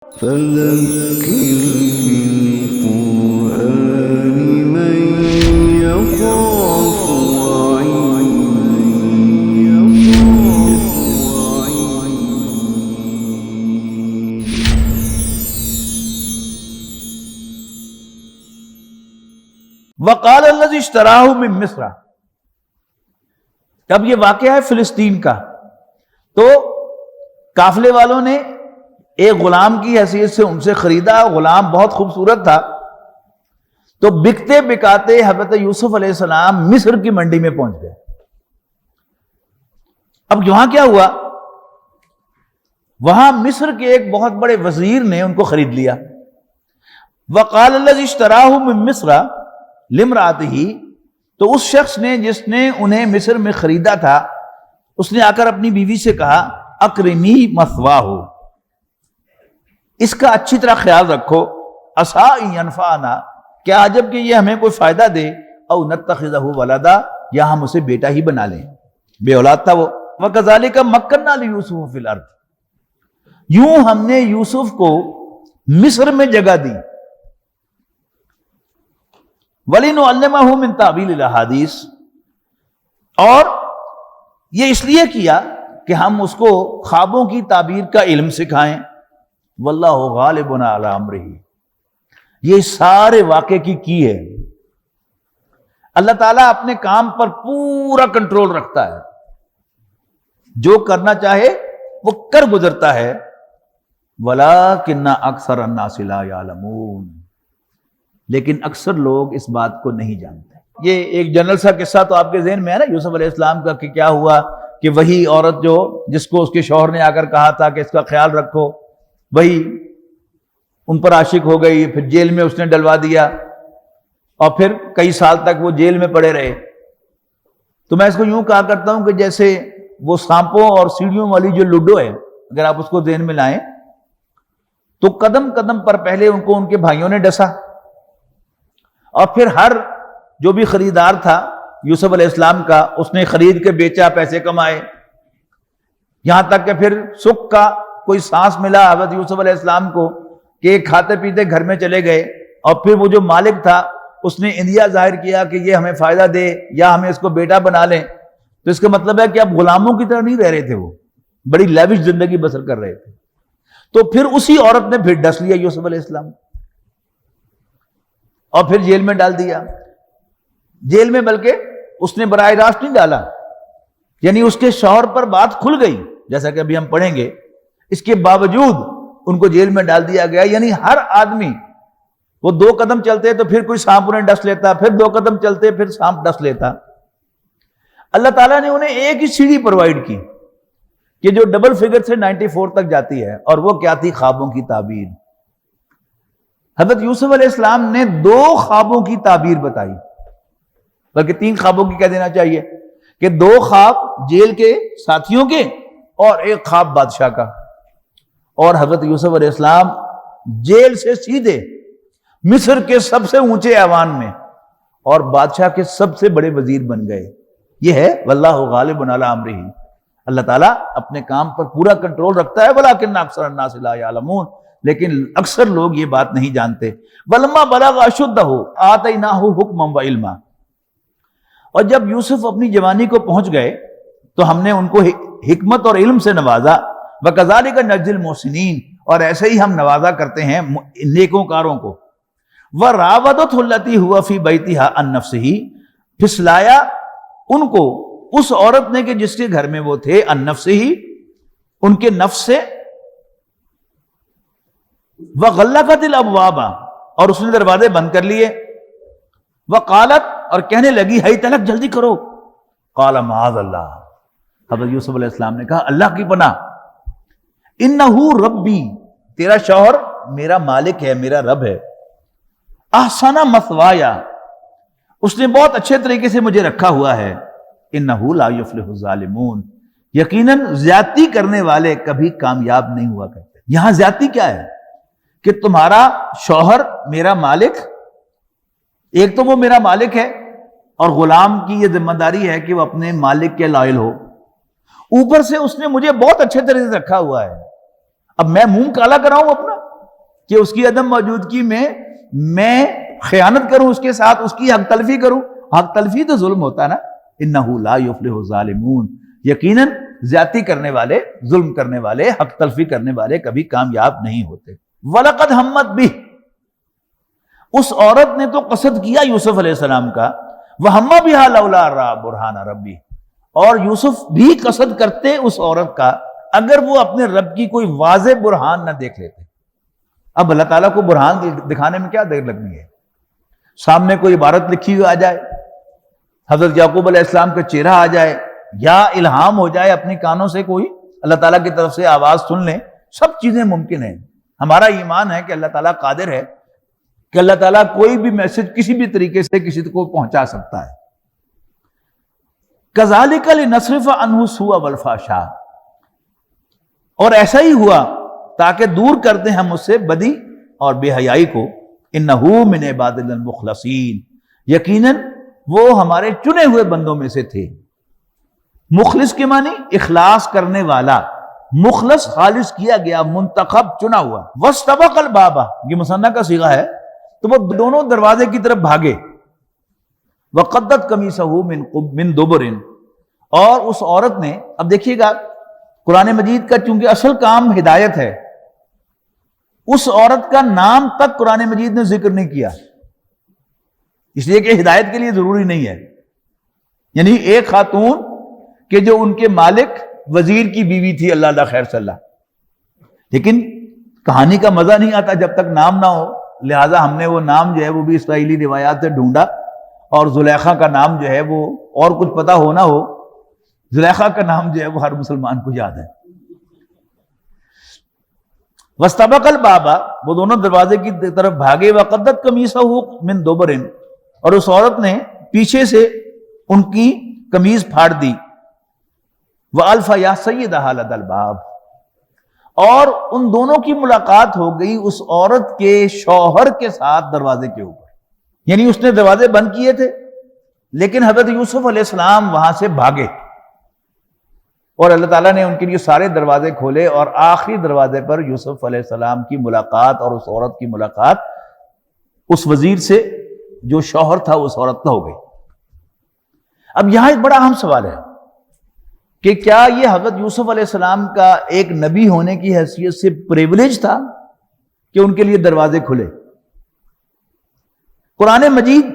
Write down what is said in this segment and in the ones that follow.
فذكر بالقرآن من يخاف وقال الذی اشتراہ من مصر، اب یہ واقعہ ہے فلسطین کا، تو قافلے والوں نے ایک غلام کی حیثیت سے ان سے خریدا، غلام بہت خوبصورت تھا، تو بکتے بکاتے حضرت یوسف علیہ السلام مصر کی منڈی میں پہنچ گئے۔ اب یہاں کیا ہوا، وہاں مصر کے ایک بہت بڑے وزیر نے ان کو خرید لیا۔ وقال الذی اشتراہ من مصر لامرأتہ، تو اس شخص نے جس نے انہیں مصر میں خریدا تھا، اس نے آ کر اپنی بیوی سے کہا اکرمی مثواہ، اس کا اچھی طرح خیال رکھو، عسیٰ ان ینفعنا، کیا عجب کہ یہ ہمیں کوئی فائدہ دے، او نتخذہ ولدا، یا ہم اسے بیٹا ہی بنا لیں، بے اولاد تھا وہ۔ وکذالک مکننا لیوسف فی الارض، یوں ہم نے یوسف کو مصر میں جگہ دی۔ وَلِنُعَلِّمَهُ مِن تَأْوِيلِ الْأَحَادِيثِ، اور یہ اس لیے کیا کہ ہم اس کو خوابوں کی تعبیر کا علم سکھائیں۔ واللہ غالب علی امرہ، یہ سارے واقعے کی ہے، اللہ تعالیٰ اپنے کام پر پورا کنٹرول رکھتا ہے، جو کرنا چاہے وہ کر گزرتا ہے۔ وَلَٰكِنَّ أَكْثَرَ النَّاسِ لَا يَعْلَمُونَ، لیکن اکثر لوگ اس بات کو نہیں جانتے۔ یہ ایک جنرل سا قصہ تو آپ کے ذہن میں ہے نا یوسف علیہ السلام کا، کہ کیا ہوا کہ وہی عورت جو جس کو اس کے شوہر نے آ کر کہا تھا کہ اس کا خیال رکھو، وہی ان پر عاشق ہو گئی، پھر جیل میں اس نے ڈلوا دیا، اور پھر کئی سال تک وہ جیل میں پڑے رہے۔ تو میں اس کو یوں کہا کرتا ہوں کہ جیسے وہ سانپوں اور سیڑھیوں والی جو لوڈو ہے، اگر آپ اس کو ذہن میں لائیں تو قدم قدم پر پہلے ان کو ان کے بھائیوں نے ڈسا، اور پھر ہر جو بھی خریدار تھا یوسف علیہ السلام کا، اس نے خرید کے بیچا، پیسے کمائے، یہاں تک کہ پھر سکھ کا کوئی سانس ملا حضرت یوسف علیہ السلام کو کہ ایک کھاتے پیتے گھر میں چلے گئے، اور پھر وہ جو مالک تھا اس نے اندیا ظاہر کیا کہ یہ ہمیں فائدہ دے یا ہمیں اس کو بیٹا بنا لیں۔ تو اس کا مطلب ہے کہ اب غلاموں کی طرح نہیں رہ رہے تھے، وہ بڑی لیوش زندگی بسر کر رہے تھے۔ تو پھر اسی عورت نے پھر ڈس لیا یوسف علیہ السلام، اور پھر جیل میں ڈال دیا۔ جیل میں بلکہ اس نے براہ راست نہیں ڈالا، یعنی اس کے شوہر پر بات کھل گئی، جیسا کہ ابھی ہم پڑھیں گے، اس کے باوجود ان کو جیل میں ڈال دیا گیا۔ یعنی ہر آدمی وہ 2 قدم چلتے تو پھر کوئی سانپ انہیں ڈس لیتا، پھر 2 قدم چلتے پھر سانپ ڈس لیتا۔ اللہ تعالیٰ نے انہیں ایک ہی سیڑھی پرووائڈ کی کہ جو ڈبل فگر سے 94 تک جاتی ہے، اور وہ کیا تھی؟ خوابوں کی تعبیر۔ حضرت یوسف علیہ السلام نے 2 خوابوں کی تعبیر بتائی، بلکہ 3 خوابوں کی کہہ دینا چاہیے، کہ 2 خواب جیل کے ساتھیوں کے اور ایک خواب بادشاہ کا۔ اور حضرت یوسف علیہ السلام جیل سے سیدھے مصر کے سب سے اونچے ایوان میں اور بادشاہ کے سب سے بڑے وزیر بن گئے۔ یہ ہے واللہ غالب علی امرہ، اللہ تعالیٰ اپنے کام پر پورا کنٹرول رکھتا ہے۔ ولیکن اکثر الناس لا یعلمون، لیکن اکثر لوگ یہ بات نہیں جانتے۔ ولما بلغ اشدہ آتیناہ حکما وعلما، اور جب یوسف اپنی جوانی کو پہنچ گئے تو ہم نے ان کو حکمت اور علم سے نوازا۔ وکذالک نجزی المحسنین، اور ایسے ہی ہم نوازا کرتے ہیں نیکوکاروں کو۔ وراودتہ التی هو فی بیتھا عن نفسہ، پھسلایا ان کو اس عورت نے کہ جس کے گھر میں وہ تھے، عن نفسہ، ان کے نفس سے۔ وغلقت الابواب، اور اس نے دروازے بند کر لیے۔ وقالت، اور کہنے لگی، ہی تلک، جلدی کرو۔ قال معاذ اللہ، حضرت یوسف علیہ السلام نے کہا اللہ کی پناہ، انہ ربی، تیرا شوہر میرا مالک ہے، میرا رب ہے۔ احسن مثوایا، اس نے بہت اچھے طریقے سے مجھے رکھا ہوا ہے۔ انہ لا یفلح الظالمون، یقیناً زیادتی کرنے والے کبھی کامیاب نہیں ہوا کرتے۔ یہاں زیادتی کیا ہے کہ تمہارا شوہر میرا مالک، ایک تو وہ میرا مالک ہے، اور غلام کی یہ ذمہ داری ہے کہ وہ اپنے مالک کے لائل ہو، اوپر سے اس نے مجھے بہت اچھے طرح سے رکھا ہوا ہے، اب میں منہ کالا کراؤں اپنا؟ کہ اس کی عدم موجودگی میں خیانت کروں اس کے ساتھ، اس کی حق تلفی کروں. حق تلفی تو ظلم ہوتا ہے نا. انہ لا یفلح الظالمون، یقیناً زیادتی کرنے والے، ظلم کرنے والے، حق تلفی کرنے والے کبھی کامیاب نہیں ہوتے. وَلَقَدْ ہمت بِهِ، اس عورت نے تو قصد کیا یوسف علیہ السلام کا. وَهَمَّ بِهَا لَوْلَا رَأَىٰ بُرْهَانَ رَبِّهِ، اور یوسف بھی قصد کرتے اس عورت کا اگر وہ اپنے رب کی کوئی واضح برہان نہ دیکھ لیتے. اب اللہ تعالیٰ کو برہان دکھانے میں کیا دیر لگنی ہے؟ سامنے کوئی عبارت لکھی ہوئی آ جائے، حضرت یعقوب علیہ السلام کا چہرہ آ جائے، یا الہام ہو جائے اپنی کانوں سے کوئی اللہ تعالیٰ کی طرف سے آواز سن لیں، سب چیزیں ممکن ہیں. ہمارا ایمان ہے کہ اللہ تعالیٰ قادر ہے کہ اللہ تعالیٰ کوئی بھی میسج کسی بھی طریقے سے کسی کو پہنچا سکتا ہے. کذالک لنصرف عنہ السوء والفحشاء، اور ایسا ہی ہوا تاکہ دور کر دیں ہم اس سے بدی اور بے حیائی کو. انہ من عبادنا المخلصین، یقیناً وہ ہمارے چنے ہوئے بندوں میں سے تھے. مخلص کے معنی اخلاص کرنے والا، مخلص خالص کیا گیا، منتخب چنا ہوا. واستبق الباب، یہ مثنیٰ کا صیغہ ہے، تو وہ دونوں دروازے کی طرف بھاگے. وقدت قمیصہ من دبر، اور اس عورت نے، اب دیکھیے گا قرآن مجید کا چونکہ اصل کام ہدایت ہے، اس عورت کا نام تک قرآن مجید نے ذکر نہیں کیا، اس لیے کہ ہدایت کے لیے ضروری نہیں ہے. یعنی ایک خاتون کہ جو ان کے مالک وزیر کی بیوی تھی، اللہ اللہ خیر صلی اللہ، لیکن کہانی کا مزہ نہیں آتا جب تک نام نہ ہو، لہٰذا ہم نے وہ نام جو ہے وہ بھی اسرائیلی روایات سے ڈھونڈا، اور زلیخا کا نام جو ہے وہ اور کچھ پتا ہو نہ ہو، زلیخا کا نام جو ہے وہ ہر مسلمان کو یاد ہے. واستبق الباب، وہ دونوں دروازے کی طرف بھاگے. وقدت قمیصہ من دبر، اور اس عورت نے پیچھے سے ان کی قمیض پھاڑ دی. وَأَلْفَ يَا سَيِّدَهَا لَدَى الْبَابِ، اور ان دونوں کی ملاقات ہو گئی اس عورت کے شوہر کے ساتھ دروازے کے اوپر. یعنی اس نے دروازے بند کیے تھے، لیکن حضرت یوسف علیہ السلام وہاں سے بھاگے، اور اللہ تعالیٰ نے ان کے لیے سارے دروازے کھولے، اور آخری دروازے پر یوسف علیہ السلام کی ملاقات اور اس عورت کی ملاقات اس وزیر سے جو شوہر تھا اس عورت کا ہو گئی. اب یہاں ایک بڑا اہم سوال ہے کہ کیا یہ حضرت یوسف علیہ السلام کا ایک نبی ہونے کی حیثیت سے پریولیج تھا کہ ان کے لیے دروازے کھلے؟ قرآن مجید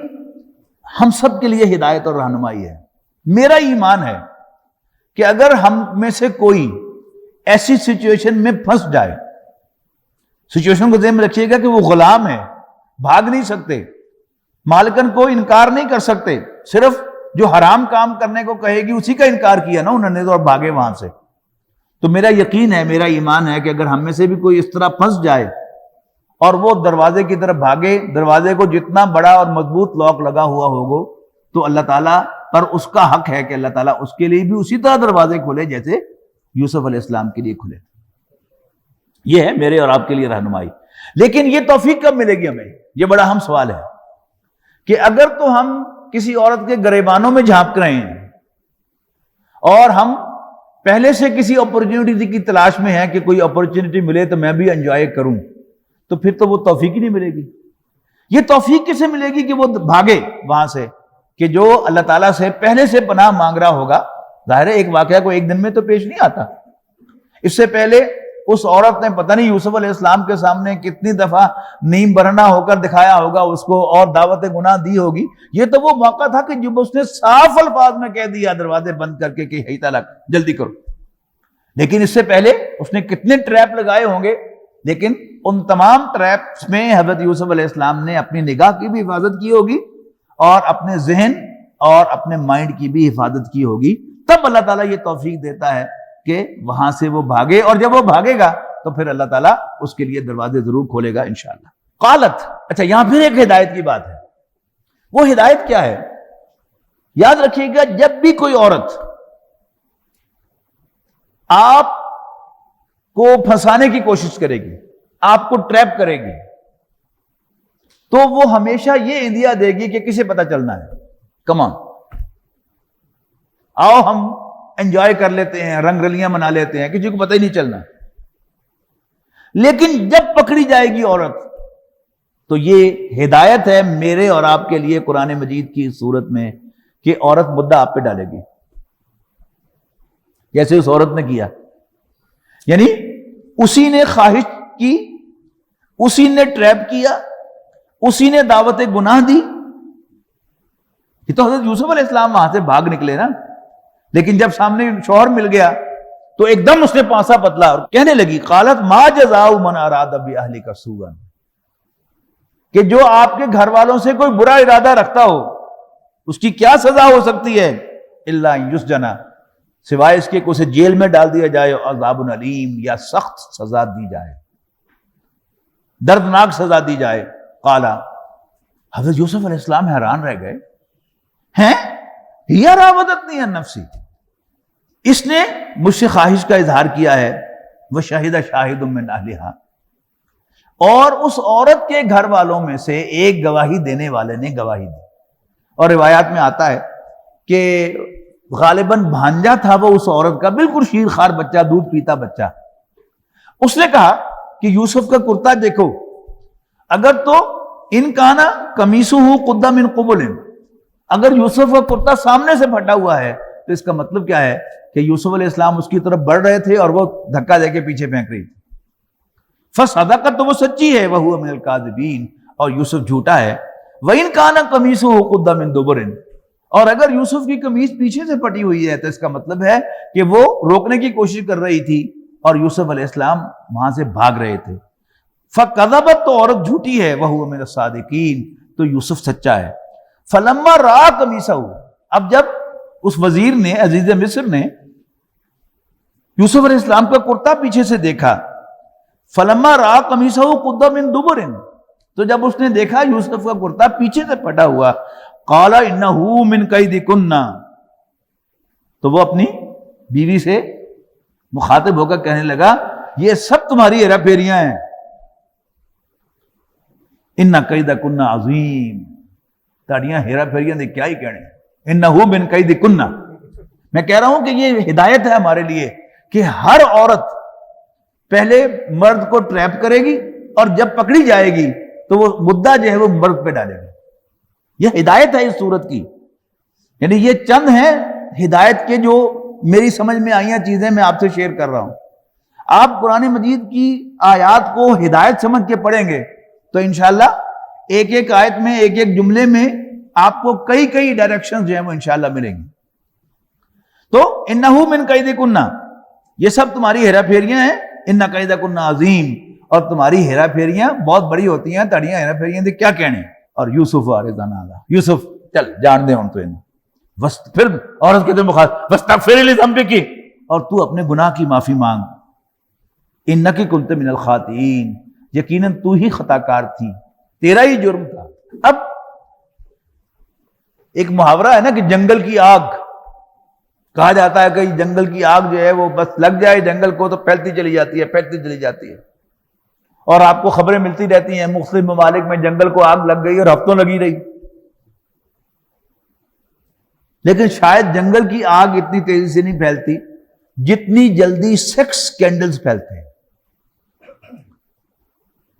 ہم سب کے لیے ہدایت اور رہنمائی ہے. میرا ایمان ہے کہ اگر ہم میں سے کوئی ایسی سچویشن میں پھنس جائے، سچویشن کو ذہن میں رکھیے گا کہ وہ غلام ہے، بھاگ نہیں سکتے، مالکن کو انکار نہیں کر سکتے، صرف جو حرام کام کرنے کو کہے گی اسی کا انکار کیا نا انہوں نے تو، اور بھاگے وہاں سے. تو میرا یقین ہے، میرا ایمان ہے کہ اگر ہم میں سے بھی کوئی اس طرح پھنس جائے اور وہ دروازے کی طرف بھاگے، دروازے کو جتنا بڑا اور مضبوط لاک لگا ہوا ہوگا تو اللہ تعالیٰ پر اس کا حق ہے کہ اللہ تعالیٰ اس کے لیے بھی اسی طرح دروازے کھولے جیسے یوسف علیہ السلام کے لیے کھلے. یہ ہے میرے اور آپ کے لیے رہنمائی. لیکن یہ توفیق کب ملے گی ہمیں؟ یہ بڑا اہم سوال ہے کہ اگر تو ہم کسی عورت کے گریبانوں میں جھانک رہے ہیں اور ہم پہلے سے کسی اپرچونٹی کی تلاش میں ہیں کہ کوئی اپرچونٹی ملے تو میں بھی انجوائے کروں، تو پھر تو وہ توفیق ہی نہیں ملے گی. یہ توفیق کسے ملے گی کہ وہ بھاگے وہاں سے، کہ جو اللہ تعالیٰ سے پہلے سے پناہ مانگ رہا ہوگا. ظاہر ہے ایک واقعہ کو ایک دن میں تو پیش نہیں آتا. اس سے پہلے اس عورت نے پتہ نہیں یوسف علیہ السلام کے سامنے کتنی دفعہ نیم برہنہ ہو کر دکھایا ہوگا اس کو، اور دعوت گناہ دی ہوگی. یہ تو وہ موقع تھا کہ جب اس نے صاف الفاظ میں کہہ دیا دروازے بند کر کے کہ ہی تعالیٰ جلدی کرو. لیکن اس سے پہلے اس نے کتنے ٹریپ لگائے ہوں گے، لیکن ان تمام ٹریپس میں حضرت یوسف علیہ السلام نے اپنی نگاہ کی بھی حفاظت کی ہوگی اور اپنے ذہن اور اپنے مائنڈ کی بھی حفاظت کی ہوگی. تب اللہ تعالیٰ یہ توفیق دیتا ہے کہ وہاں سے وہ بھاگے، اور جب وہ بھاگے گا تو پھر اللہ تعالیٰ اس کے لیے دروازے ضرور کھولے گا انشاءاللہ. قالت، اچھا یہاں پھر ایک ہدایت کی بات ہے. وہ ہدایت کیا ہے؟ یاد رکھیے گا، جب بھی کوئی عورت آپ کو پھنسانے کی کوشش کرے گی، آپ کو ٹریپ کرے گی، تو وہ ہمیشہ یہ ایندیا دے گی کہ کسے پتہ چلنا ہے. کم آن، آؤ ہم انجوائے کر لیتے ہیں، رنگ رلیاں منا لیتے ہیں، کسی کو پتہ ہی نہیں چلنا. لیکن جب پکڑی جائے گی عورت تو یہ ہدایت ہے میرے اور آپ کے لیے قرآن مجید کی صورت میں کہ عورت مدعا آپ پہ ڈالے گی، جیسے اس عورت نے کیا. یعنی اسی نے خواہش کی، اسی نے ٹریپ کیا، اسی نے دعوت گناہ دی. یہ تو حضرت یوسف علیہ السلام وہاں سے بھاگ نکلے نا، لیکن جب سامنے شوہر مل گیا تو ایک دم اس نے پانسا بدلا اور کہنے لگی قالت ما جزاء من اراد باہلک سوءا، کہ جو آپ کے گھر والوں سے کوئی برا ارادہ رکھتا ہو اس کی کیا سزا ہو سکتی ہے، الا ان یسجن، سوائے اس کے کہ اسے جیل میں ڈال دیا جائے، عذاب علیم، یا سخت سزا دی جائے، دردناک سزا دی جائے. قالا، حضرت یوسف علیہ السلام حیران رہ گئے، ہیں ہی راودتنی عن نفسی، اس نے مجھ سے خواہش کا اظہار کیا ہے. وشہد شاہد من اہلہا، اور اس عورت کے گھر والوں میں سے ایک گواہی دینے والے نے گواہی دی. اور روایات میں آتا ہے کہ غالباً بھانجا تھا وہ اس عورت کا، بالکل شیر خوار بچہ، دودھ پیتا بچہ. اس نے کہا کہ یوسف کا کرتا دیکھو، اگر تو ان کانا قمیصہ قد من قبل، اگر یوسف کا کرتا سامنے سے پھٹا ہوا ہے تو اس کا مطلب کیا ہے کہ یوسف علیہ السلام اس کی طرف بڑھ رہے تھے اور وہ دھکا دے کے پیچھے پھینک رہی تھی. فصدقت، تو وہ سچی ہے، وہو من الکاذبین، اور یوسف جھوٹا ہے. وَإِن كَانَ قَمِيصُهُ قُدَّ مِن دُبُرٍ، اور اگر یوسف کی قمیص پیچھے سے پھٹی ہوئی ہے تو اس کا مطلب ہے کہ وہ روکنے کی کوشش کر رہی تھی اور یوسف علیہ السلام وہاں سے بھاگ رہے تھے. فَكَذَبَتْ، تو عورت جھوٹی ہے، وَهُوَ مِنَ الصَّادِقِينَ، تو یوسف سچا ہے. فَلَمَّا رَأَىٰ قَمِيصَهُ، اب جب اس وزیر نے، عزیز مصر نے، یوسف علیہ السلام کا کرتا پیچھے سے دیکھا، فَلَمَّا رَأَىٰ قَمِيصَهُ قُدَّ مِن دُبُرٍ، تو جب اس نے دیکھا یوسف کا کرتا پیچھے سے پھٹا ہوا، قَالَ إِنَّهُ مِن كَيْدِكُنَّ، تو وہ اپنی بیوی سے مخاطب ہو کر کہنے لگا یہ سب تمہاری ہیرا پھیریاں ہیں. اِنَّ كَيْدَكُنَّ عَظِيمٌ، تاڑیاں ہیرا پھیریاں دے کیا ہی کہنے. اِنَّهُ مِن كَيْدِكُنَّ، میں کہہ رہا ہوں کہ یہ ہدایت ہے ہمارے لیے کہ ہر عورت پہلے مرد کو ٹریپ کرے گی اور جب پکڑی جائے گی تو وہ مدعا جو ہے وہ مرد پہ ڈالے گی. یہ ہدایت ہے اس صورت کی. یعنی یہ چند ہیں ہدایت کے جو میری سمجھ میں آئیاں چیزیں میں آپ سے شیئر کر رہا ہوں. آپ قرآن مجید کی آیات کو ہدایت سمجھ کے پڑھیں گے تو انشاءاللہ ایک ایک آیت میں، ایک ایک جملے میں آپ کو کئی کئی ڈائریکشن جو ہیں وہ انشاءاللہ ملیں گے. تو اِنَّهُ مِن كَيْدِكُنَّ، یہ سب تمہاری ہیرا پھیریاں ہیں. اِنَّ كَيْدَكُنَّ عَظِيمٌ، اور تمہاری ہیرا پھیریاں بہت بڑی ہوتی ہیں. تڑیاں ہیرا پھیریاں دے کیا کہنے. اور یوسف یوسف چل جان دے ہوں تو انہیں، پھر عورت کے دل مخاطب وَاسْتَغْفِرِ لِذَنبِكِ، اور تو اپنے گناہ کی معافی مانگ. اِنَّكِ كُنتَ مِنَ الْخَاطِئِينَ، یقیناً تو ہی خطا کار تھی، تیرا ہی جرم تھا. اب ایک محاورہ ہے نا کہ جنگل کی آگ، کہا جاتا ہے کہ جنگل کی آگ جو ہے وہ بس لگ جائے جنگل کو تو پھیلتی چلی جاتی ہے، پھیلتی چلی جاتی ہے. اور آپ کو خبریں ملتی رہتی ہیں مختلف ممالک میں جنگل کو آگ لگ گئی اور ہفتوں لگی رہی. لیکن شاید جنگل کی آگ اتنی تیزی سے نہیں پھیلتی جتنی جلدی سیکس سکینڈلز پھیلتے ہیں.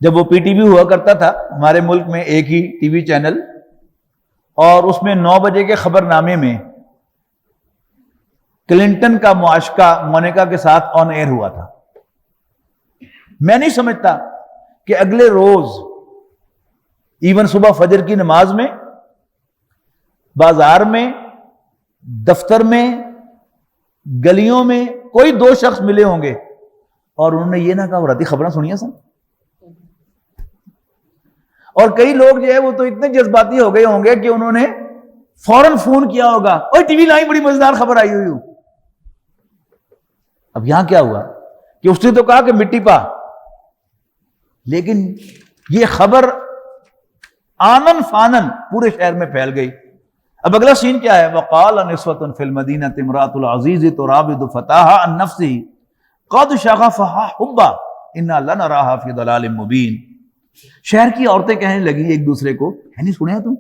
جب وہ پی ٹی وی ہوا کرتا تھا ہمارے ملک میں، ایک ہی ٹی وی چینل، اور اس میں 9 بجے کے خبر نامے میں کلنٹن کا معاشقہ مونیکا کے ساتھ آن ایئر ہوا تھا. میں نہیں سمجھتا کہ اگلے روز ایون صبح فجر کی نماز میں، بازار میں، دفتر میں، گلیوں میں کوئی 2 شخص ملے ہوں گے اور انہوں نے یہ نہ کہا راتی خبریں سنیاں سن. اور کئی لوگ جو ہے وہ تو اتنے جذباتی ہو گئے ہوں گے کہ انہوں نے فوراً فون کیا ہوگا، اوہ ٹی وی لائی بڑی مزیدار خبر آئی ہوئی ہوں. اب یہاں کیا ہوا کہ اس نے تو کہا کہ مٹی پا، لیکن یہ خبر آنن فانن پورے شہر میں پھیل گئی. اب اگلا سین کیا ہے؟ وقال نسوة في المدینہ امرأة العزیز تراود فتاها عن نفسه قد شغفها حبا انا لنراها في ضلال مبین. شہر کی عورتیں کہنے لگی ایک دوسرے کو، ہے نہیں سنیا تم،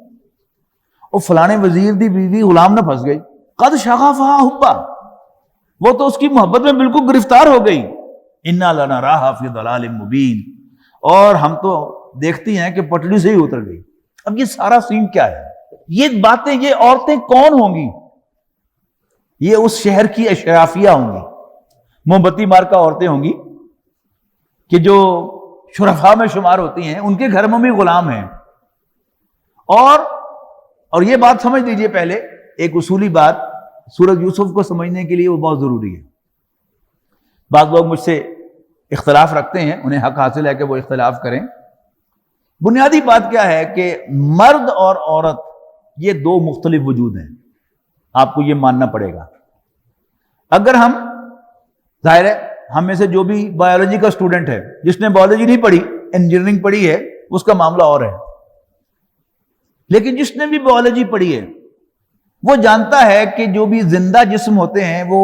وہ فلانے وزیر دی بیوی غلام نہ پھنس گئی، قد شغفها حبا، وہ تو اس کی محبت میں بالکل گرفتار ہو گئی، انا لنراھا فی ضلال مبین، اور ہم تو دیکھتی ہیں کہ پٹڑی سے ہی اتر گئی۔ اب یہ سارا سین کیا ہے؟ یہ باتیں، یہ عورتیں کون ہوں گی؟ یہ اس شہر کی اشرافیہ ہوں گی، موم بتی مار کا عورتیں ہوں گی کہ جو شرفاء میں شمار ہوتی ہیں، ان کے گھر میں بھی غلام ہیں۔ اور یہ بات سمجھ لیجئے، پہلے ایک اصولی بات سورۃ یوسف کو سمجھنے کے لیے وہ بہت ضروری ہے۔ بعض لوگ مجھ سے اختلاف رکھتے ہیں، انہیں حق حاصل ہے کہ وہ اختلاف کریں۔ بنیادی بات کیا ہے کہ مرد اور عورت یہ دو مختلف وجود ہیں، آپ کو یہ ماننا پڑے گا۔ اگر ہم، ظاہر ہے ہم میں سے جو بھی بایولوجی کا اسٹوڈنٹ ہے، جس نے بایولوجی نہیں پڑھی، انجینئرنگ پڑھی ہے، اس کا معاملہ اور ہے، لیکن جس نے بھی بایولوجی پڑھی ہے وہ جانتا ہے کہ جو بھی زندہ جسم ہوتے ہیں وہ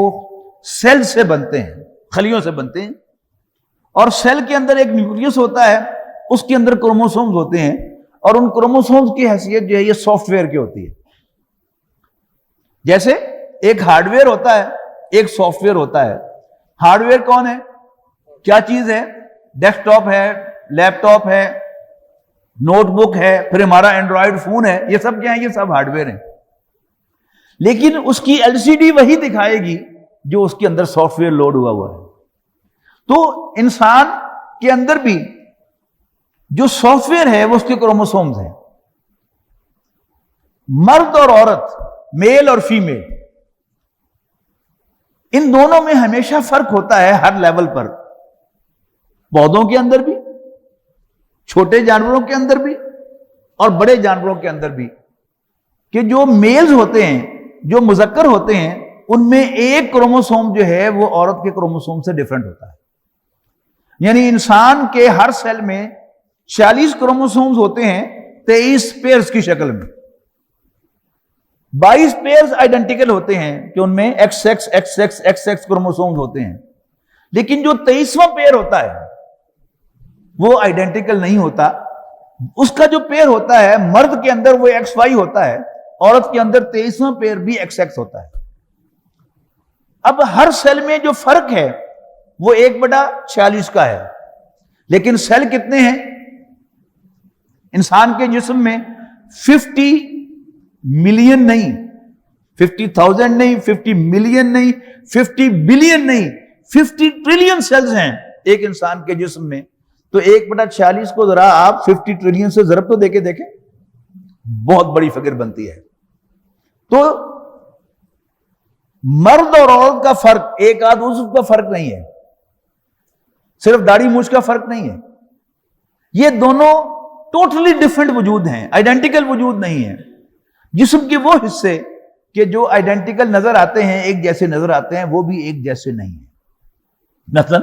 سیل سے بنتے ہیں، خلیوں سے بنتے ہیں، اور سیل کے اندر ایک نیوکلیس ہوتا ہے، اس کے اندر کروموسومز ہوتے ہیں، اور ان کروموسومز کی حیثیت جو ہے یہ سافٹ ویئر کی ہوتی ہے۔ جیسے ایک ہارڈ ویئر ہوتا ہے، ایک سافٹ ویئر ہوتا ہے۔ ہارڈ ویئر کون ہے؟ کیا چیز ہے؟ ڈیسک ٹاپ ہے، لیپ ٹاپ ہے، نوٹ بک ہے، پھر ہمارا اینڈرائڈ فون ہے، یہ سب کیا ہے؟ یہ سب ہارڈ ویئر ہیں۔ لیکن اس کی ایل سی ڈی وہی دکھائے گی جو اس کے اندر سافٹ ویئر لوڈ ہوا ہے۔ تو انسان کے اندر بھی جو سافٹ ویئر ہے وہ اس کے کروموسومز ہیں۔ مرد اور عورت، میل اور فیمیل، ان دونوں میں ہمیشہ فرق ہوتا ہے ہر لیول پر، پودوں کے اندر بھی، چھوٹے جانوروں کے اندر بھی، اور بڑے جانوروں کے اندر بھی، کہ جو میلز ہوتے ہیں، جو مذکر ہوتے ہیں، ان میں ایک کروموسوم جو ہے وہ عورت کے کروموسوم سے ڈیفرنٹ ہوتا ہے۔ یعنی انسان کے ہر سیل میں 46 کروموسومز ہوتے ہیں 23 پیئرز کی شکل میں، 22 پیئرز آئیڈینٹیکل ہوتے ہیں کہ ان میں x x x x x x chromosomes ہوتے ہیں، لیکن جو 23واں پیئر ہوتا ہے وہ آئیڈینٹیکل نہیں ہوتا۔ اس کا جو پیئر ہوتا ہے مرد کے اندر وہ ایکس وائی ہوتا ہے، عورت کے اندر 23واں پیئر بھی ایکس ایکس ہوتا ہے۔ اب ہر سیل میں جو فرق ہے وہ 1/46 کا ہے، لیکن سیل کتنے ہیں؟ انسان کے جسم میں 50 ملین نہیں، 50,000 نہیں، 50 ملین نہیں، 50 بلین نہیں، 50 ٹریلین سیلز ہیں ایک انسان کے جسم میں۔ تو 1/46 کو ذرا آپ 50 ٹریلین سے ضرب تو دے کے دیکھیں، بہت بڑی فگر بنتی ہے۔ تو مرد اور عورت کا فرق ایک آدھ عضو کا فرق نہیں ہے، صرف داڑھی مونچھ کا فرق نہیں ہے، یہ دونوں ٹوٹلی ڈیفرنٹ وجود ہیں، آئیڈینٹیکل وجود نہیں ہیں۔ جسم کے وہ حصے کہ جو آئیڈینٹیکل نظر آتے ہیں، ایک جیسے نظر آتے ہیں، وہ بھی ایک جیسے نہیں ہیں۔ مثلا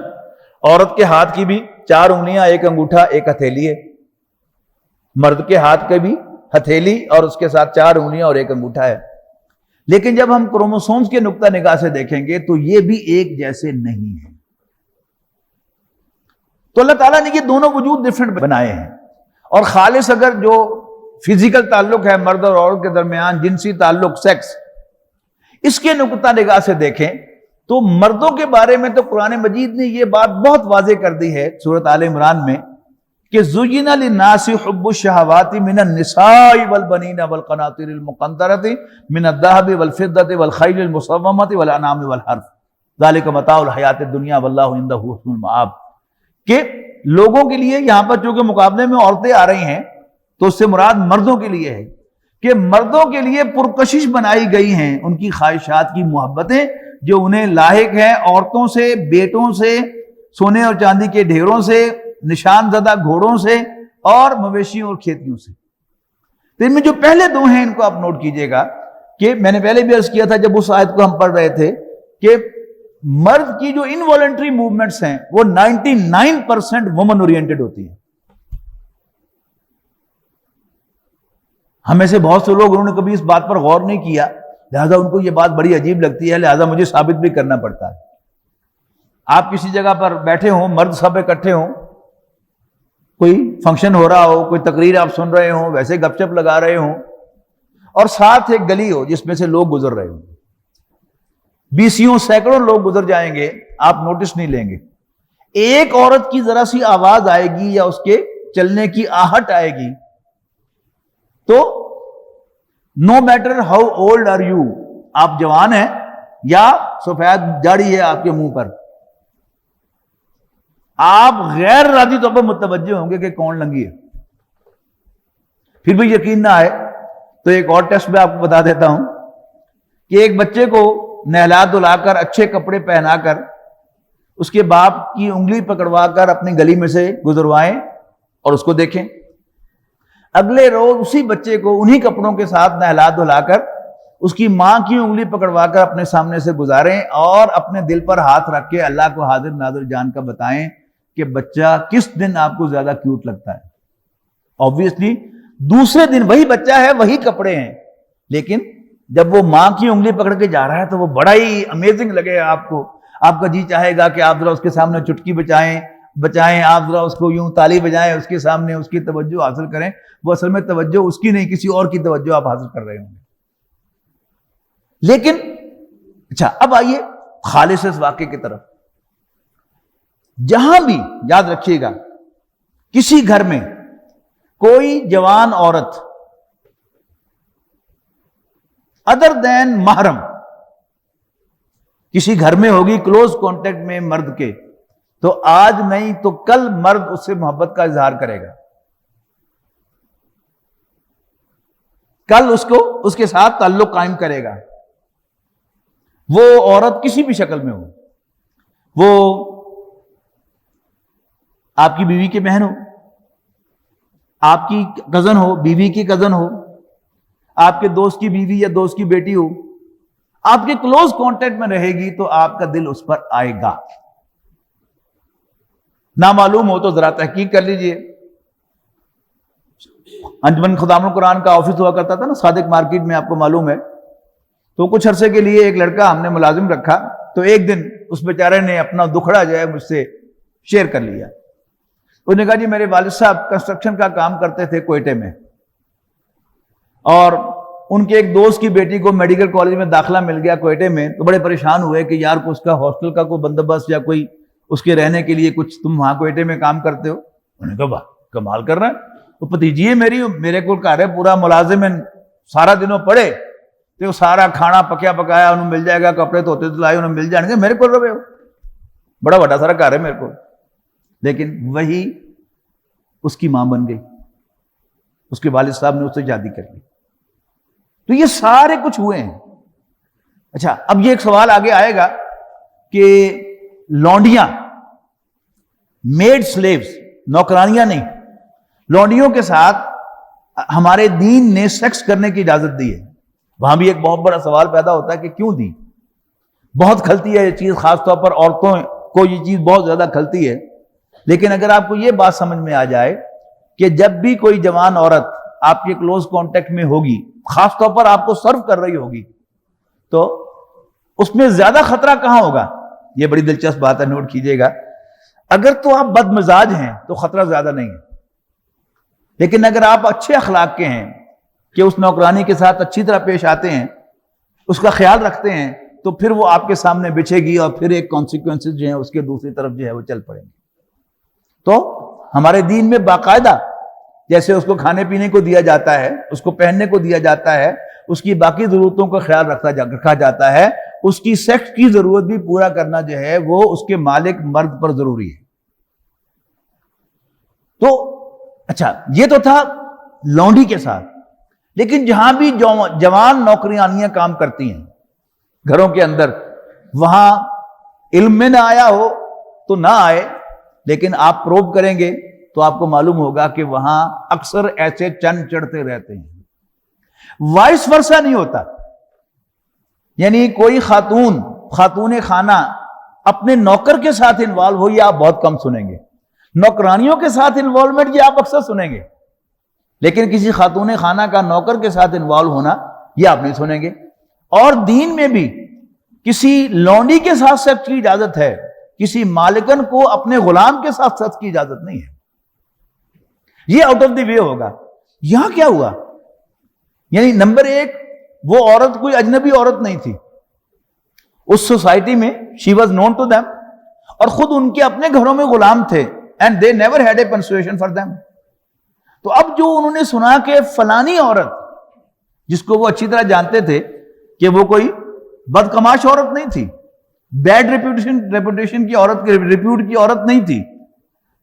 عورت کے ہاتھ کی بھی 4 انگلیاں، ایک انگوٹھا، ایک ہتھیلی ہے، مرد کے ہاتھ کے بھی ہتھیلی اور اس کے ساتھ 4 انگلیاں اور ایک انگوٹھا ہے، لیکن جب ہم کروموسومز کے نقطہ نگاہ سے دیکھیں گے تو یہ بھی ایک جیسے نہیں ہیں۔ تو اللہ تعالیٰ نے یہ دونوں وجود ڈیفرنٹ بنائے ہیں، اور خالص اگر جو فزیکل تعلق ہے مرد اور عورت کے درمیان، جنسی تعلق، سیکس، اس کے نقطہ نگاہ سے دیکھیں تو مردوں کے بارے میں تو قرآن مجید نے یہ بات بہت واضح کر دی ہے سورۃ آل عمران میں کہ زُيِّنَ لِلنَّاسِ حُبُّ الشَّهَوَاتِ مِنَ النِّسَاءِ وَالْبَنِينَ وَالْقَنَاطِيرِ الْمُقَنطَرَةِ مِنَ الذَّهَبِ وَالْفِضَّةِ وَالْخَيْلِ الْمُسَوَّمَةِ وَالْأَنْعَامِ وَالْحَرْثِ ذَلِكَ مَتَاعُ الْحَيَاةِ الدُّنْيَا وَاللَّهُ عِندَهُ حُسْنُ الْمَآبِ، کہ لوگوں کے لیے یہاں پر چونکہ مقابلے میں عورتیں آ رہی ہیں تو اس سے مراد مردوں کے لیے ہے کہ مردوں کے لیے پرکشش بنائی گئی ہیں ان کی خواہشات کی محبتیں جو انہیں لاحق ہیں عورتوں سے، بیٹوں سے، سونے اور چاندی کے ڈھیروں سے، نشان زدہ گھوڑوں سے، اور مویشیوں اور کھیتیوں سے۔ تو ان میں جو پہلے دو ہیں ان کو آپ نوٹ کیجئے گا کہ میں نے پہلے بھی عرض کیا تھا جب اس آیت کو ہم پڑھ رہے تھے کہ مرد کی جو انوالنٹری موومنٹس ہیں وہ 99% وومن اورینٹڈ ہوتی ہیں۔ ہمیں سے بہت سے لوگ انہوں نے کبھی اس بات پر غور نہیں کیا، لہذا ان کو یہ بات بڑی عجیب لگتی ہے، لہذا مجھے ثابت بھی کرنا پڑتا ہے۔ آپ کسی جگہ پر بیٹھے ہوں، مرد سب اکٹھے ہوں، کوئی فنکشن ہو رہا ہو، کوئی تقریر آپ سن رہے ہوں، ویسے گپ شپ لگا رہے ہوں، اور ساتھ ایک گلی ہو جس میں سے لوگ گزر رہے ہوں، 20 سینکڑوں لوگ گزر جائیں گے، آپ نوٹس نہیں لیں گے۔ ایک عورت کی ذرا سی آواز آئے گی یا اس کے چلنے کی آہٹ آئے گی تو no matter how old are you, آپ جوان ہیں یا سفید داڑھی ہے آپ کے منہ پر، آپ غیر ارادی طور پر متوجہ ہوں گے کہ کون لنگی ہے۔ پھر بھی یقین نہ آئے تو ایک اور ٹیسٹ میں آپ کو بتا دیتا ہوں کہ ایک بچے کو نہلا دھلا کر اچھے کپڑے پہنا کر اس کے باپ کی انگلی پکڑوا کر اپنی گلی میں سے گزروائیں اور اس کو دیکھیں، اگلے روز اسی بچے کو انہی کپڑوں کے ساتھ نہلا دھلا کر اس کی ماں کی انگلی پکڑوا کر اپنے سامنے سے گزاریں اور اپنے دل پر ہاتھ رکھ کے اللہ کو حاضر ناظر جان کا بتائیں کہ بچہ کس دن آپ کو زیادہ کیوٹ لگتا ہے۔ obviously دوسرے دن وہی بچہ ہے، وہی کپڑے ہیں، لیکن جب وہ ماں کی انگلی پکڑ کے جا رہا ہے تو وہ بڑا ہی امیزنگ لگے گا آپ کو، آپ کا جی چاہے گا کہ آپ ذرا اس کے سامنے چٹکی بچائیں، آپ ذرا اس کو یوں تالی بجائیں اس کے سامنے، اس کی توجہ حاصل کریں۔ وہ اصل میں توجہ اس کی نہیں، کسی اور کی توجہ آپ حاصل کر رہے ہوں گے۔ لیکن اچھا، اب آئیے خالص اس واقعے کی طرف۔ جہاں بھی یاد رکھیے گا کسی گھر میں کوئی جوان عورت ادر دین محرم کسی گھر میں ہوگی، کلوز کانٹیکٹ میں مرد کے، تو آج نہیں تو کل مرد اس سے محبت کا اظہار کرے گا، کل اس کے ساتھ تعلق قائم کرے گا۔ وہ عورت کسی بھی شکل میں ہو، وہ آپ کی بیوی کی بہن ہو، آپ کی کزن ہو، بیوی کی کزن ہو، آپ کے دوست کی بیوی یا دوست کی بیٹی ہو، آپ کے کلوز کانٹیکٹ میں رہے گی تو آپ کا دل اس پر آئے گا۔ نامعلوم ہو تو ذرا تحقیق کر لیجئے۔ انجمن خدام القرآن کا آفس ہوا کرتا تھا نا صادق مارکیٹ میں، آپ کو معلوم ہے، تو کچھ عرصے کے لیے ایک لڑکا ہم نے ملازم رکھا، تو ایک دن اس بیچارے نے اپنا دکھڑا جو ہے مجھ سے شیئر کر لیا۔ انہوں نے کہا جی میرے والد صاحب کنسٹرکشن کا کام کرتے تھے کوئٹے میں، اور ان کے ایک دوست کی بیٹی کو میڈیکل کالج میں داخلہ مل گیا کوئٹے میں، تو بڑے پریشان ہوئے کہ یار کو اس کا ہاسٹل کا کوئی بندوبست یا کوئی اس کے رہنے کے لیے کچھ، تم وہاں کوئٹے میں کام کرتے ہو؟ انہوں نے کہا واہ کمال کر رہا ہے، وہ بھتیجی ہے میری، میرے کو گھر ہے پورا ملازم ہے، سارا دنوں پڑے تو سارا کھانا پکیا پکایا انہوں مل جائے گا، کپڑے دھوتے دھلائے انہوں مل جائیں گے، میرے کو رہے ہو، بڑا بڑا سارا گھر ہے میرے کو۔ لیکن وہی اس کی ماں بن گئی، اس کے والد صاحب نے اس سے شادی کر لی۔ تو یہ سارے کچھ ہوئے ہیں۔ اچھا، اب یہ ایک سوال آگے آئے گا کہ لونڈیاں، میڈ سلیوز، نوکرانیاں نہیں، لونڈیوں کے ساتھ ہمارے دین نے سیکس کرنے کی اجازت دی ہے۔ وہاں بھی ایک بہت بڑا سوال پیدا ہوتا ہے کہ کیوں دی؟ بہت کھلتی ہے یہ چیز، خاص طور پر عورتوں کو یہ چیز بہت زیادہ کھلتی ہے۔ لیکن اگر آپ کو یہ بات سمجھ میں آ جائے کہ جب بھی کوئی جوان عورت آپ کے کلوز کانٹیکٹ میں ہوگی، خاص طور پر آپ کو سرو کر رہی ہوگی، تو اس میں زیادہ خطرہ کہاں ہوگا؟ یہ بڑی دلچسپ بات ہے، نوٹ کیجئے گا۔ اگر تو آپ بد مزاج ہیں تو خطرہ زیادہ نہیں ہے، لیکن اگر آپ اچھے اخلاق کے ہیں کہ اس نوکرانی کے ساتھ اچھی طرح پیش آتے ہیں، اس کا خیال رکھتے ہیں، تو پھر وہ آپ کے سامنے بچھے گی اور پھر ایک کانسیکوینسز جو ہیں اس کے دوسری طرف جو ہے وہ چل پڑیں گے۔ تو ہمارے دین میں باقاعدہ جیسے اس کو کھانے پینے کو دیا جاتا ہے، اس کو پہننے کو دیا جاتا ہے، اس کی باقی ضرورتوں کا خیال رکھا جاتا ہے، اس کی سیکس کی ضرورت بھی پورا کرنا جو ہے وہ اس کے مالک مرد پر ضروری ہے۔ تو اچھا، یہ تو تھا لونڈی کے ساتھ، لیکن جہاں بھی جوان نوکریانیاں کام کرتی ہیں گھروں کے اندر، وہاں علم میں نہ آیا ہو تو نہ آئے، لیکن آپ پروب کریں گے تو آپ کو معلوم ہوگا کہ وہاں اکثر ایسے چند چڑھتے رہتے ہیں۔ وائس ورثہ نہیں ہوتا، یعنی کوئی خاتون خانہ اپنے نوکر کے ساتھ انوالو ہو، یہ آپ بہت کم سنیں گے۔ نوکرانیوں کے ساتھ انوالومنٹ یہ آپ اکثر سنیں گے، لیکن کسی خاتون خانہ کا نوکر کے ساتھ انوالو ہونا یہ آپ نہیں سنیں گے۔ اور دین میں بھی کسی لونڈی کے ساتھ سیکس کی اجازت ہے، کسی مالکن کو اپنے غلام کے ساتھ سیکس کی اجازت نہیں ہے، یہ آؤٹ آف دی وے ہوگا۔ یہاں کیا ہوا؟ یعنی نمبر ایک، وہ عورت کوئی اجنبی عورت نہیں تھی، اس سوسائٹی میں she was known to them, اور خود ان کے اپنے گھروں میں غلام تھے. And they never had a persuasion for them. تو اب جو انہوں نے سنا کہ فلانی عورت جس کو وہ اچھی طرح جانتے تھے کہ وہ کوئی بدکماش عورت نہیں تھی, بیڈ ریپوٹیشن کی عورت, ریپیوٹ کی عورت نہیں تھی,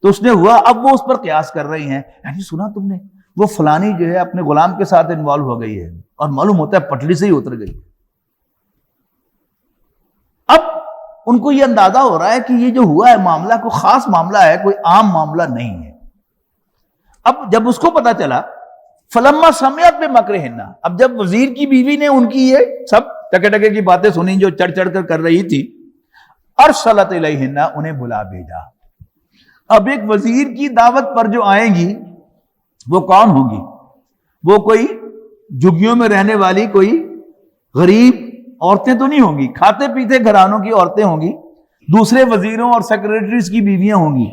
تو اس نے ہوا اب وہ اس پر قیاس کر رہی ہیں, یعنی سنا تم نے وہ فلانی جو ہے اپنے غلام کے ساتھ انوالو ہو گئی ہے اور معلوم ہوتا ہے پٹڑی سے ہی اتر گئی. اب ان کو یہ اندازہ ہو رہا ہے کہ یہ جو ہوا ہے معاملہ کوئی خاص معاملہ ہے, کوئی عام معاملہ نہیں ہے. اب جب اس کو پتا چلا فلما سمعت بمکرہن, اب جب وزیر کی بیوی نے ان کی یہ سب ٹکے ٹکے کی باتیں سنی جو چڑھ چڑھ کر رہی تھی, ارسلت الیہن, انہیں بلا بھیجا. اب ایک وزیر کی دعوت پر جو آئیں گی وہ کون ہوں گی؟ وہ کوئی جھگیوں میں رہنے والی کوئی غریب عورتیں تو نہیں ہوں گی, کھاتے پیتے گھرانوں کی عورتیں ہوں گی, دوسرے وزیروں اور سیکریٹریز کی بیویاں ہوں گی,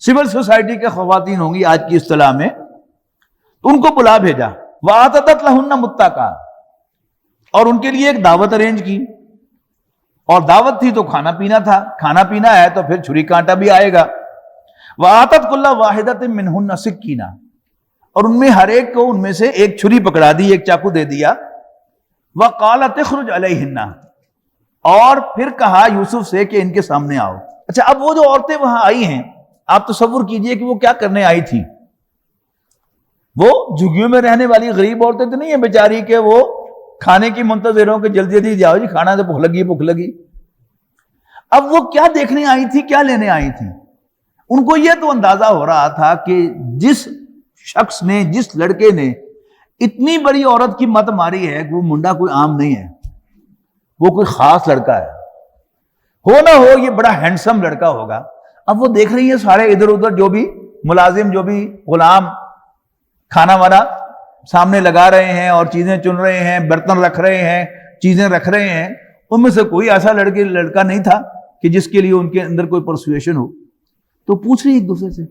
سول سوسائٹی کے خواتین ہوں گی آج کی اصطلاح میں. ان کو بلا بھیجا. وَآتَتْ لَهُنَّ مُتَّكَأً, اور ان کے لیے ایک دعوت ارینج کی, اور دعوت تھی تو کھانا پینا تھا, کھانا پینا ہے تو پھر چھری کانٹا بھی آئے گا. وَآتَتْ كُلَّ وَاحِدَةٍ مِّنْهُنَّ سِكِّينًا, اور ان میں ہر ایک کو ان میں سے ایک چھری پکڑا دی, ایک چاقو دے دیا. وَقَالَتْ اخْرُجْ عَلَيْهِنَّ, اور پھر کہا یوسف سے کہ ان کے سامنے آؤ. اچھا, اب وہ جو عورتیں وہاں آئی ہیں آپ تصور کیجئے کہ وہ کیا کرنے آئی تھی. وہ جھگیوں میں رہنے والی غریب عورتیں تو نہیں ہیں بیچاری کہ وہ کھانے کی منتظر ہوں کہ جلدی جلدی جاؤ جی کھانا تو بھوک لگی. اب وہ کیا دیکھنے آئی تھی, کیا لینے آئی تھی؟ ان کو یہ تو اندازہ ہو رہا تھا کہ جس شخص نے, جس لڑکے نے اتنی بڑی عورت کی مت ماری ہے کہ وہ منڈا کوئی عام نہیں ہے, وہ کوئی خاص لڑکا ہے, ہو نہ ہو یہ بڑا ہینڈسم لڑکا ہوگا. اب وہ دیکھ رہی ہیں سارے ادھر ادھر جو بھی ملازم, جو بھی غلام کھانا وانا سامنے لگا رہے ہیں اور چیزیں چن رہے ہیں, برتن رکھ رہے ہیں, چیزیں رکھ رہے ہیں, ان میں سے کوئی ایسا لڑکا نہیں تھا کہ جس کے لیے ان کے اندر کوئی پرسویشن ہو. تو پوچھ رہی ایک دوسرے سے,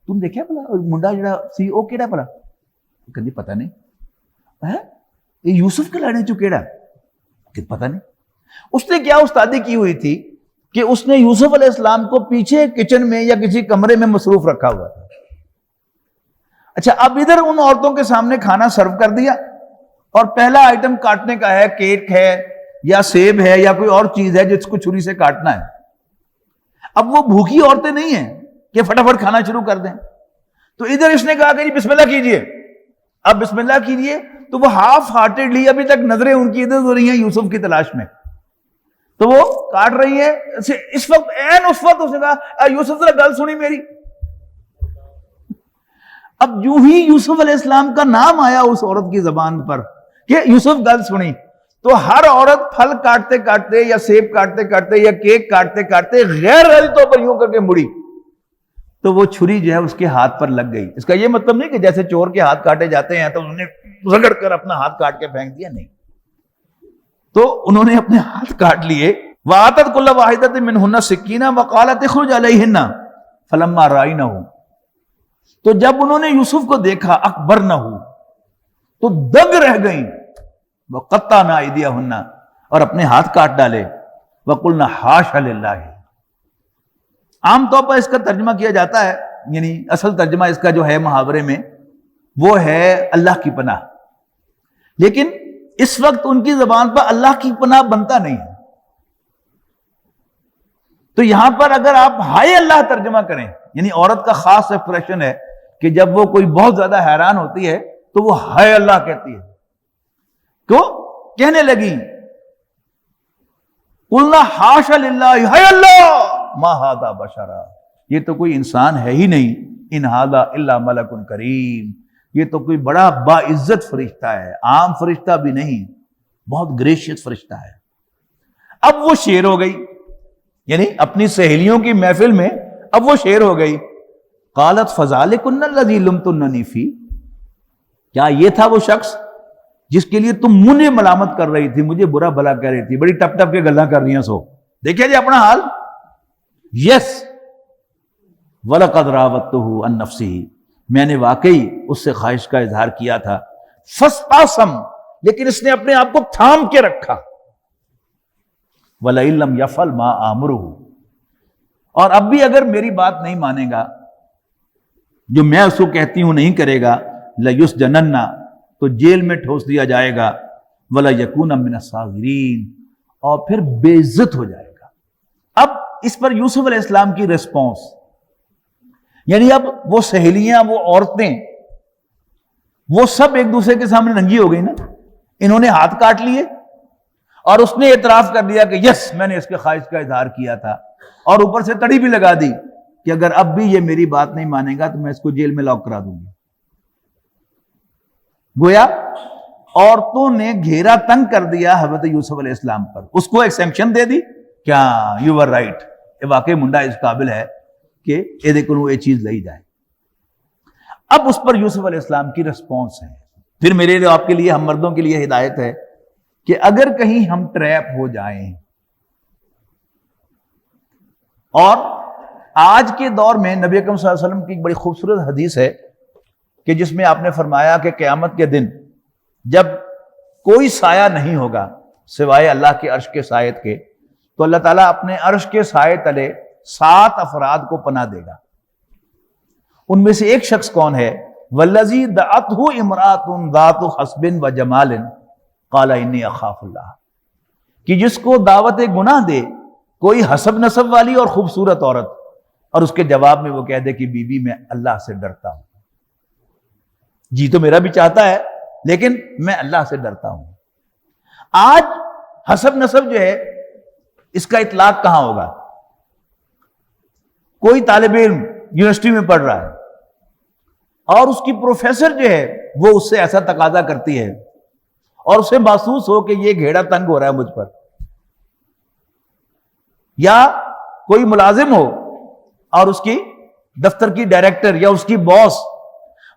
تم دیکھا بلا منڈا جڑا سی او کیڑا بلا؟ کہندی پتہ نہیں. یہ یوسف کے لڑے چو کیڑا؟ کہ پتہ نہیں. اس نے کیا استادی کی ہوئی تھی کہ اس نے یوسف علیہ السلام کو پیچھے کچن میں یا کسی کمرے میں مصروف رکھا ہوا تھا. اچھا, اب ادھر ان عورتوں کے سامنے کھانا سرو کر دیا اور پہلا آئٹم کاٹنے کا ہے, کیک ہے یا سیب ہے یا کوئی اور چیز ہے جس کو چھری سے کاٹنا ہے. اب وہ بھوکی عورتیں نہیں ہیں کہ فٹافٹ کھانا شروع کر دیں. تو ادھر اس نے کہا کہ جی بسم اللہ کیجئے. اب بسم اللہ کیجئے تو وہ ہاف ہارٹیڈلی ابھی تک نظریں ان کی ادھر ہو رہی ہیں یوسف کی تلاش میں, تو وہ کاٹ رہی ہیں. اس وقت اس نے کہا یوسف ذرا گل سنی میری. اب جو ہی یوسف علیہ السلام کا نام آیا اس عورت کی زبان پر کہ یوسف گل سنی, تو ہر عورت پھل کاٹتے کاٹتے یا سیب کاٹتے کاٹتے یا کیک کاٹتے کاٹتے غیر ارادی طور پر یوں کر کے مڑی, تو وہ چھری جو ہے اس کے ہاتھ پر لگ گئی. اس کا یہ مطلب نہیں کہ جیسے چور کے ہاتھ کاٹے جاتے ہیں تو انہوں نے رگڑ کر اپنا ہاتھ کاٹ کے پھینک دیا, نہیں, تو انہوں نے اپنے ہاتھ کاٹ لیے. وَآتَتْ كُلَّ وَاحِدَةٍ مِّنْهُنَّ سِكِّينًا وَقَالَتْ اخْرُجْ عَلَيْهِنَّ فَلَمَّا رَأَيْنَهُ, تو جب انہوں نے یوسف کو دیکھا اکبرنہ, تو دگ رہ گئیں. وَقَطَّعْنَا أَيْدِيَهُنَّ, اور اپنے ہاتھ کاٹ ڈالے. وَقُلْنَا حَاشَ لِلَّهِ, عام طور پر اس کا ترجمہ کیا جاتا ہے, یعنی اصل ترجمہ اس کا جو ہے محاورے میں وہ ہے اللہ کی پناہ, لیکن اس وقت ان کی زبان پر اللہ کی پناہ بنتا نہیں ہے. تو یہاں پر اگر آپ ہائے اللہ ترجمہ کریں, یعنی عورت کا خاص ایکسپریشن ہے کہ جب وہ کوئی بہت زیادہ حیران ہوتی ہے تو وہ ہائے اللہ کہتی ہے. کیوں کہنے لگی قلنا حاش للہ, ہائے اللہ ما ھذا بشرا, یہ تو کوئی انسان ہے ہی نہیں, ان ھذا الا ملک کریم, یہ تو کوئی بڑا باعزت فرشتہ ہے, عام فرشتہ بھی نہیں, بہت گریشیس فرشتہ ہے. اب وہ شیر ہو گئی, یعنی اپنی سہیلیوں کی محفل میں اب وہ شیر ہو گئی. قالت فذلکن الذی لمتننی فی, کیا یہ تھا وہ شخص جس کے لیے تم مجھے ملامت کر رہی تھی, مجھے برا بھلا کہہ رہی تھی, بڑی ٹپ ٹپ کے گلاں کر رہی ہیں. سو دیکھیں جی اپنا حال. یس وَلَقَدْ رَاوَدتُّهُ عَن نَفْسِهِ, میں نے واقعی اس سے خواہش کا اظہار کیا تھا. فَاسْتَعْصَمَ, لیکن اس نے اپنے آپ کو تھام کے رکھا. وَلَئِن لَّمْ يَفْعَلْ مَا آمُرُهُ, اور اب بھی اگر میری بات نہیں مانے گا، جو میں اس کو کہتی ہوں نہیں کرے گا، لَيُسْجَنَنَّ، تو جیل میں ٹھوس دیا جائے گا، وَلَا يَكُونَ مِنَ الصَّاغِرِينَ، اور پھر بے عزت ہو جائے گا۔ اب اس پر یوسف علیہ السلام کی ریسپانس، یعنی اب وہ سہیلیاں، وہ عورتیں، وہ سب ایک دوسرے کے سامنے ننگی ہو گئی نا، انہوں نے ہاتھ کاٹ لیے اور اس نے اعتراف کر دیا کہ یس میں نے اس کے خواہش کا اظہار کیا تھا، اور اوپر سے تڑی بھی لگا دی کہ اگر اب بھی یہ میری بات نہیں مانے گا تو میں اس کو جیل میں لاک کرا دوں گی۔ گویا عورتوں نے گھیرا تنگ کر دیا حضرت یوسف علیہ السلام پر، اس کو ایک سینکشن دے دی کہ ہاں یو آر رائٹ، یہ واقعی منڈا اس قابل ہے کہ یہ دیکھو یہ چیز لئی جائے۔ اب اس پر یوسف علیہ السلام کی ریسپانس ہے۔ پھر میرے لیے، آپ کے لیے، ہم مردوں کے لیے ہدایت ہے کہ اگر کہیں ہم ٹریپ ہو جائیں، اور آج کے دور میں نبی اکرم صلی اللہ علیہ وسلم کی ایک بڑی خوبصورت حدیث ہے کہ جس میں آپ نے فرمایا کہ قیامت کے دن جب کوئی سایہ نہیں ہوگا سوائے اللہ کے عرش کے سائے کے، تو اللہ تعالیٰ اپنے عرش کے سائے تلے 7 افراد کو پناہ دے گا۔ ان میں سے ایک شخص کون ہے؟ والذی دعتہ امرأۃ ذات حسب و جمال قال انی اخاف اللہ، کہ جس کو دعوت گناہ دے کوئی حسب نسب والی اور خوبصورت عورت، اور اس کے جواب میں وہ کہہ دے کہ بی بی میں اللہ سے ڈرتا ہوں، جی تو میرا بھی چاہتا ہے لیکن میں اللہ سے ڈرتا ہوں۔ آج حسب نسب جو ہے اس کا اطلاق کہاں ہوگا؟ کوئی طالب علم یونیورسٹی میں پڑھ رہا ہے اور اس کی پروفیسر جو ہے وہ اس سے ایسا تقاضا کرتی ہے اور اسے محسوس ہو کہ یہ گھیڑا تنگ ہو رہا ہے مجھ پر، یا کوئی ملازم ہو اور اس کی دفتر کی ڈائریکٹر یا اس کی باس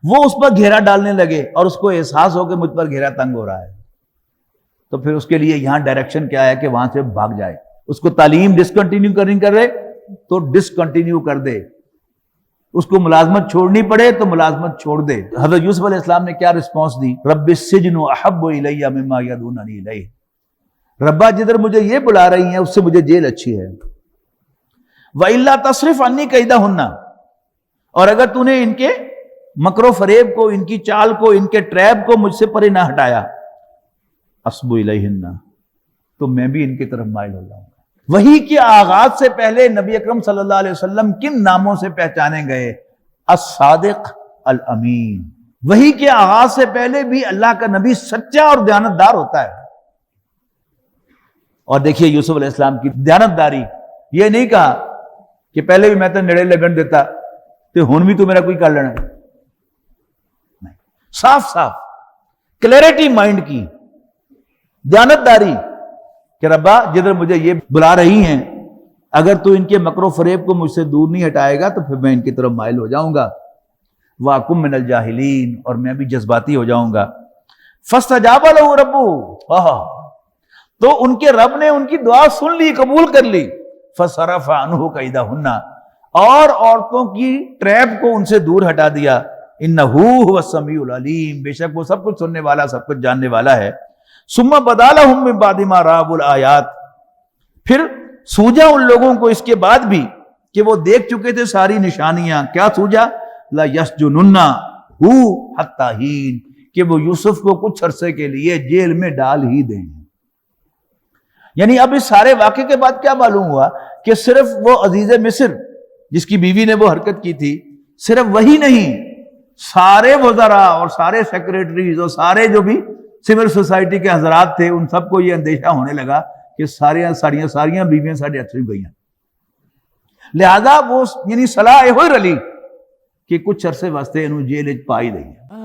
وہ اس پر گھیرا ڈالنے لگے اور اس کو احساس ہو کہ مجھ پر گھیرا تنگ ہو رہا ہے، تو پھر اس کے لیے یہاں ڈائریکشن کیا ہے کہ وہاں سے بھاگ جائے۔ اس کو تعلیم ڈسکنٹینیو کرنی کر رہے تو ڈسکنٹینیو کر دے، اس کو ملازمت چھوڑنی پڑے تو ملازمت چھوڑ دے۔ حضرت یوسف علیہ السلام نے کیا رسپانس دی؟ رب السجن احب الی مما یدعوننی الیہ، ربا جدھر مجھے یہ بلا رہی ہیں اس سے مجھے جیل اچھی ہے۔ وَإِلَّا تَصْرِفْ عَنِّي كَيْدَهُنَّ، اور اگر تو نے ان کے مکر و فریب کو، ان کی چال کو، ان کے ٹریپ کو مجھ سے پرے نہ ہٹایا، اصب الیہن، تو میں بھی ان کی طرف مائل ہو جاؤں گا۔ وحی کے آغاز سے پہلے نبی اکرم صلی اللہ علیہ وسلم کن ناموں سے پہچانے گئے؟ الصادق الامین۔ وحی کے آغاز سے پہلے بھی اللہ کا نبی سچا اور دیانتدار ہوتا ہے۔ اور دیکھیے یوسف علیہ السلام کی دیانتداری، یہ نہیں کہا کہ پہلے بھی میں تو نڑے لگن دیتا تو ہن بھی تو میرا کوئی کر لینا، نہیں، صاف صاف کلیئرٹی مائنڈ کی، دیانتداری کہ ربا جدھر مجھے یہ بلا رہی ہیں اگر تو ان کے مکر و فریب کو مجھ سے دور نہیں ہٹائے گا تو پھر میں ان کی طرف مائل ہو جاؤں گا۔ وَأَكُن مِّنَ الْجَاهِلِينَ، اور میں بھی جذباتی ہو جاؤں گا۔ فَاسْتَجَابَ لَهُ رَبُّهُ، تو ان کے رب نے ان کی دعا سن لی، قبول کر لی۔ فَصَرَفَ عَنْهُ كَيْدَهُنَّ، اور عورتوں کی ٹریپ کو ان سے دور ہٹا دیا۔ إِنَّهُ هُوَ السَّمِيعُ الْعَلِيمُ، بے شک وہ سب کچھ سننے والا، سب کچھ جاننے والا ہے۔ ثُمَّ بَدَا لَهُم مِّن بَعْدِ مَا رَأَوُا الْآيَاتِ، پھر سوجا ان لوگوں کو اس کے بعد بھی کہ وہ دیکھ چکے تھے ساری نشانیاں، کیا سوجا؟ لَيَسْجُنُنَّهُ حَتَّىٰ حِينٍ، کہ وہ یوسف کو کچھ عرصے کے لیے جیل میں ڈال ہی دیں۔ یعنی اب اس سارے واقعے کے بعد کیا معلوم ہوا کہ صرف وہ عزیز مصر جس کی بیوی نے وہ حرکت کی تھی، صرف وہی نہیں، سارے وزراء اور سارے سیکریٹریز اور سارے جو بھی سول سوسائٹی کے حضرات تھے، ان سب کو یہ اندیشہ ہونے لگا کہ ساریاں بیویاں ساڑھے ہتھوں گئی ہیں، لہذا وہ یعنی صلاح ہوئی رلی کہ کچھ عرصے واسطے انہوں جیل پائی رہی ہے۔